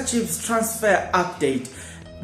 Kaizer Chiefs transfer update.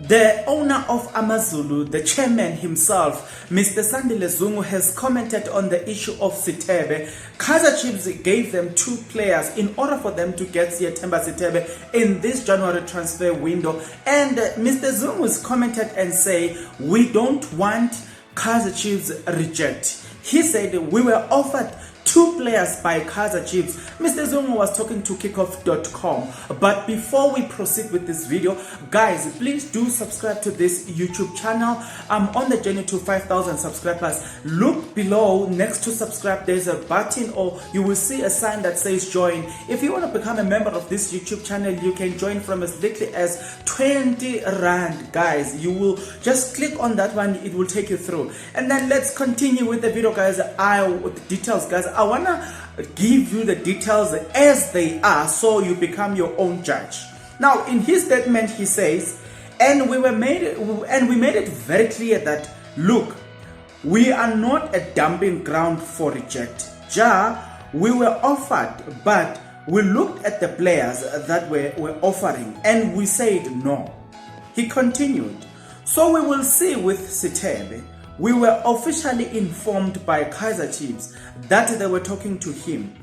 The owner of Amazulu, the chairman himself, Mr. Sandile Zungu, has commented on the issue of Sithebe. Kaizer Chiefs gave them 2 players in order for them to get Siyethemba Sithebe in this January transfer window. And Mr. Zungu has commented and say, we don't want Kaizer Chiefs reject. He said we were offered 2 players by Kaizer Chiefs. Mr. Zungu was talking to kickoff.com. But before we proceed with this video, guys, please do subscribe to this YouTube channel. I'm on the journey to 5,000 subscribers. Look below next to subscribe. There's a button, or you will see a sign that says join. If you want to become a member of this YouTube channel, you can join from as little as 20 rand. Guys, you will just click on that one. It will take you through. And then let's continue with the video, guys. The details, guys. I want to give you the details as they are so you become your own judge. Now, in his statement, he says, and we made it very clear that, look, we are not a dumping ground for reject. We were offered, but we looked at the players that were offering and we said no. He continued, so we will see with Sithebe. We were officially informed by Kaizer Chiefs that they were talking to him,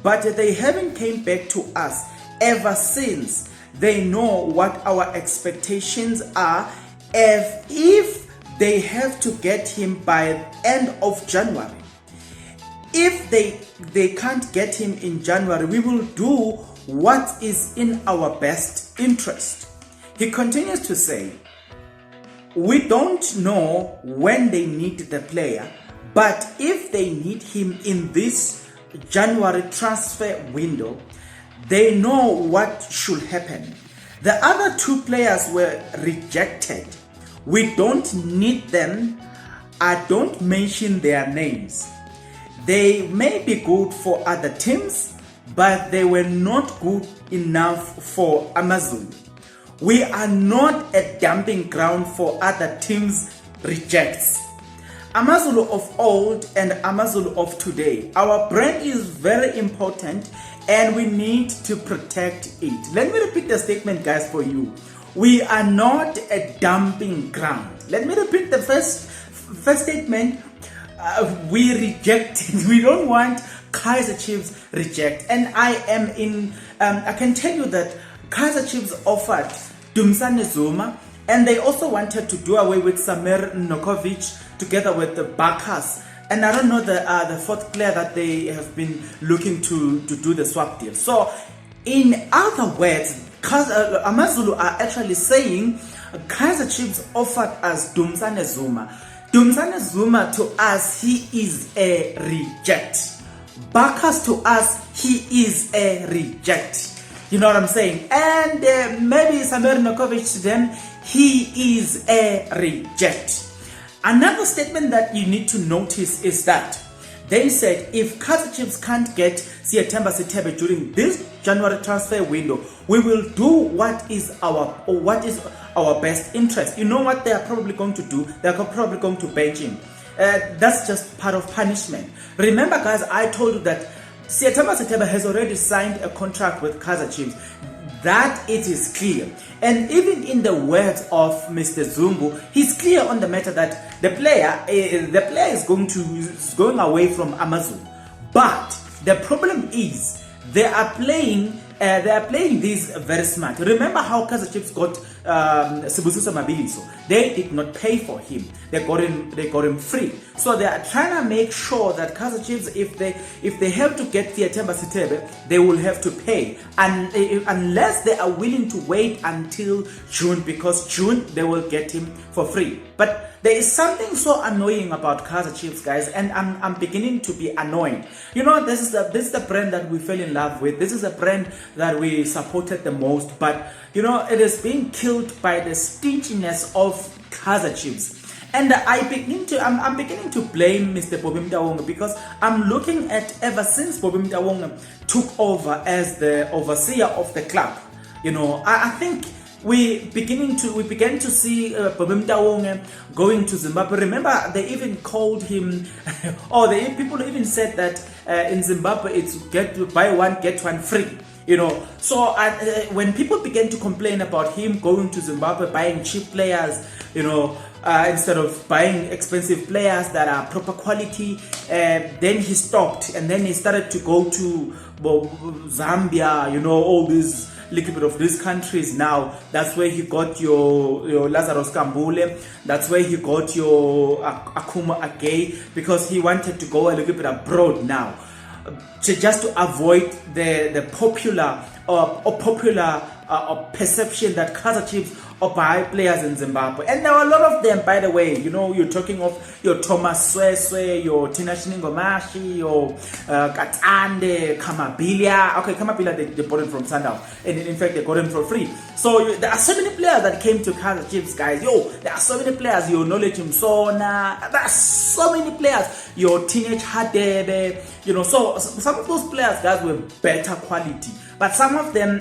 but they haven't came back to us ever since. They know what our expectations are. If they have to get him by end of January, if they can't get him in January, we will do what is in our best interest. He continues to say, we don't know when they need the player, but if they need him in this January transfer window, they know what should happen. The other 2 players were rejected. We don't need them. I don't mention their names. They may be good for other teams, but they were not good enough for Amazulu. We are not a dumping ground for other teams' rejects. Amazulu of old and Amazulu of today. Our brand is very important and we need to protect it. Let me repeat the statement, guys, for you. We are not a dumping ground. Let me repeat the first statement. We reject it. We don't want Kaizer Chiefs reject. And I can tell you that Kaizer Chiefs offered Dumisani Zuma, and they also wanted to do away with Samir Nokovic together with the Buccus. And I don't know the 4th player that they have been looking to do the swap deal. So, in other words, Amazulu are actually saying Kaizer Chiefs offered us Dumisani Zuma. Dumisani Zuma to us, he is a reject. Buccus to us, he is a reject. You know what I'm saying? And maybe Samir Nokovic to them, he is a reject. Another statement that you need to notice is that they said if Kaizer Chiefs can't get Siyethemba Sithebe during this January transfer window, we will do what is our best interest. You know what they are probably going to do? They are probably going to bench him. That's just part of punishment. Remember, guys, I told you that Siyethemba Sithebe has already signed a contract with Kaizer Chiefs. That it is clear. And even in the words of Mr. Zungu, he's clear on the matter that the player is going away from Amazulu. But the problem is they are playing this very smart. Remember how Kaizer Chiefs got Sibusiso Mabiliso? They did not pay for him. They got him free. So they are trying to make sure that Kaizer Chiefs, if they have to get Siyethemba Sithebe, they will have to pay, and unless they are willing to wait until June, because June they will get him for free. But there is something so annoying about Kaizer Chiefs, guys, and I'm beginning to be annoyed. You know, this is the brand that we fell in love with. This is a brand that we supported the most, but you know, it is being killed by the stinginess of Kaizer Chiefs. And I'm beginning to blame Mr. Bobby Mtawonga, because I'm looking at ever since Bobby Mtawonga took over as the overseer of the club. You know, I think we began to see Bobby Mtawonga going to Zimbabwe. Remember, they even called him, or people even said that in Zimbabwe it's buy one get one free. So when people began to complain about him going to Zimbabwe, buying cheap players, instead of buying expensive players that are proper quality, then he stopped, and then he started to go to Zambia, all these little bit of these countries. Now that's where he got your Lazarus Kambule, that's where he got your Akuma Agay, because he wanted to go a little bit abroad now, just to avoid the popular perception that Kaizer Chiefs buy players in Zimbabwe. And there were a lot of them, by the way. You're talking of your Thomas Sweswe, your Tina Shiningomashi, your Katande, Kamabilia. Okay, Kamabilia, they bought him from Sundown. And in fact, they got him for free. So there are so many players that came to Kaizer Chiefs, guys. There are so many players. Your Knowledge Msona. There are so many players. Your Teenage Hadebe. So some of those players, guys, were better quality. But some of them,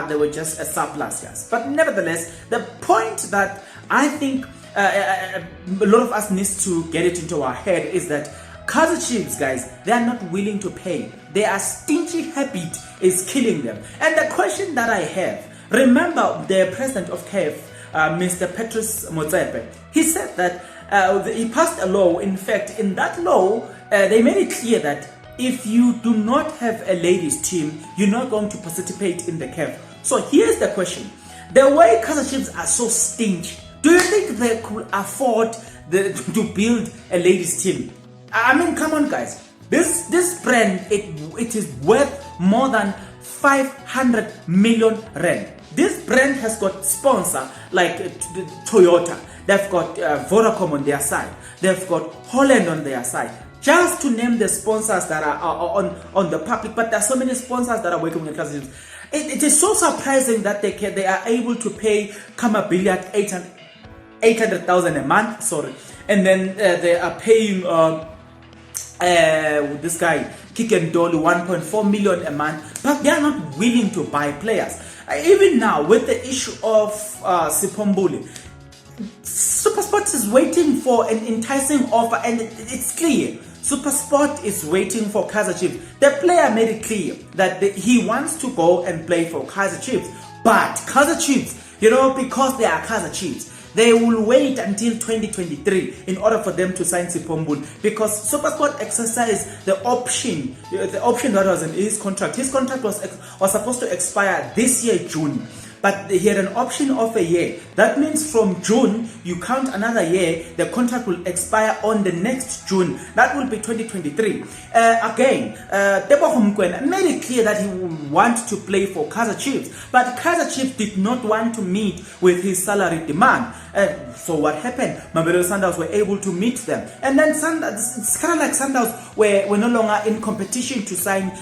they were just a surplus, yes. But nevertheless, the point that I think a lot of us needs to get it into our head is that Kaizer Chiefs, guys, they are not willing to pay. Their stingy habit is killing them. And the question that I have, remember the president of KF, Mr. Petrus Motsepe, he said that he passed a law. In fact, in that law, they made it clear that if you do not have a ladies team, you're not going to participate in the CAF. So here's the question. The way Kaizer Chiefs are so stingy, do you think they could afford to build a ladies team? I mean, come on, guys. This brand, it is worth more than 500 million rand. This brand has got sponsor like Toyota. They've got Vodacom on their side. They've got Holland on their side. Just to name the sponsors that are on the public, but there are so many sponsors that are working with Kaizer Chiefs. It is so surprising that they are able to pay Kamabilia 800,000 a month, sorry, and then they are paying this guy Kikendolu 1.4 million a month, but they are not willing to buy players. Even now, with the issue of Sipombuli, SuperSport is waiting for an enticing offer, and it's clear. SuperSport is waiting for Kaizer Chiefs. The player made it clear that he wants to go and play for Kaizer Chiefs. But Kaizer Chiefs, because they are Kaizer Chiefs, they will wait until 2023 in order for them to sign Sipombul, because SuperSport exercised the option that was in his contract. His contract was supposed to expire this year, June. But he had an option of a year. That means from June, you count another year, the contract will expire on the next June. That will be 2023. Again, Teboho Mokoena made it clear that he would want to play for Kaizer Chiefs. But Kaizer Chiefs did not want to meet with his salary demand. So what happened? Mamelodi Sundowns were able to meet them. And then it's kind of like Sundowns were no longer in competition to sign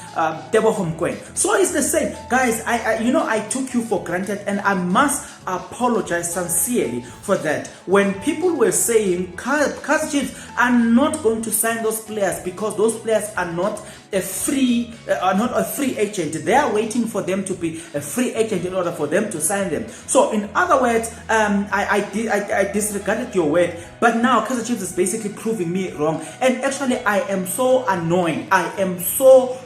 Teboho Mokoena. So it's the same. Guys, I took you for granted, and I must apologize sincerely for that. When people were saying Kaizer Chiefs are not going to sign those players because those players are not a free agent, they are waiting for them to be a free agent in order for them to sign them. So in other words, I disregarded your word, but now Kaizer Chiefs is basically proving me wrong. And actually, I am so annoyed. I am so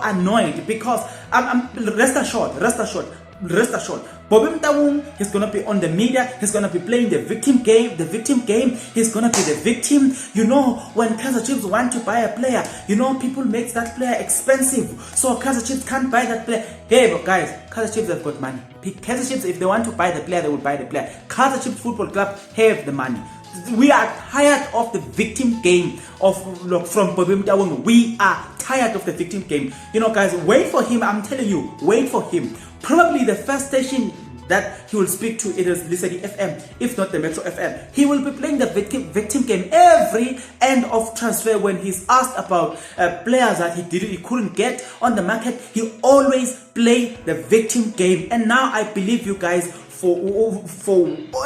annoyed because rest assured, Bobby Mtawung is going to be on the media. He's going to be playing the victim game. He's going to be the victim. When Kaizer Chiefs want to buy a player, people make that player expensive. So Kaizer Chiefs can't buy that player. Hey, but guys, Kaizer Chiefs have got money. Kaizer Chiefs, if they want to buy the player, they will buy the player. Kaizer Chiefs Football Club have the money. We are tired of the victim game from Bobby Mtawung. We are tired of the victim game. Guys, wait for him. I'm telling you, wait for him. Probably the first station that he will speak to, it is Dumisani FM, if not the Metro FM. He will be playing the victim game every end of transfer. When he's asked about players that he couldn't get on the market, he always play the victim game. And now I believe you guys for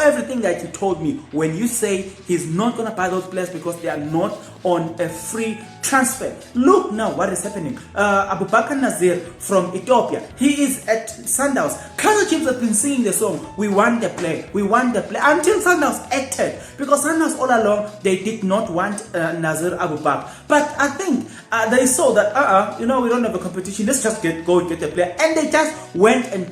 everything that you told me when you say he's not going to buy those players because they are not on a free transfer. Look now what is happening. Abubakar Nazir from Ethiopia, he is at Sundowns. Kaizer Chiefs have been singing the song, we want the play, until Sundowns acted, because Sundowns all along, they did not want Nazir Abubakar. But I think they saw that, we don't have a competition. Let's just go and get a player. And they just went and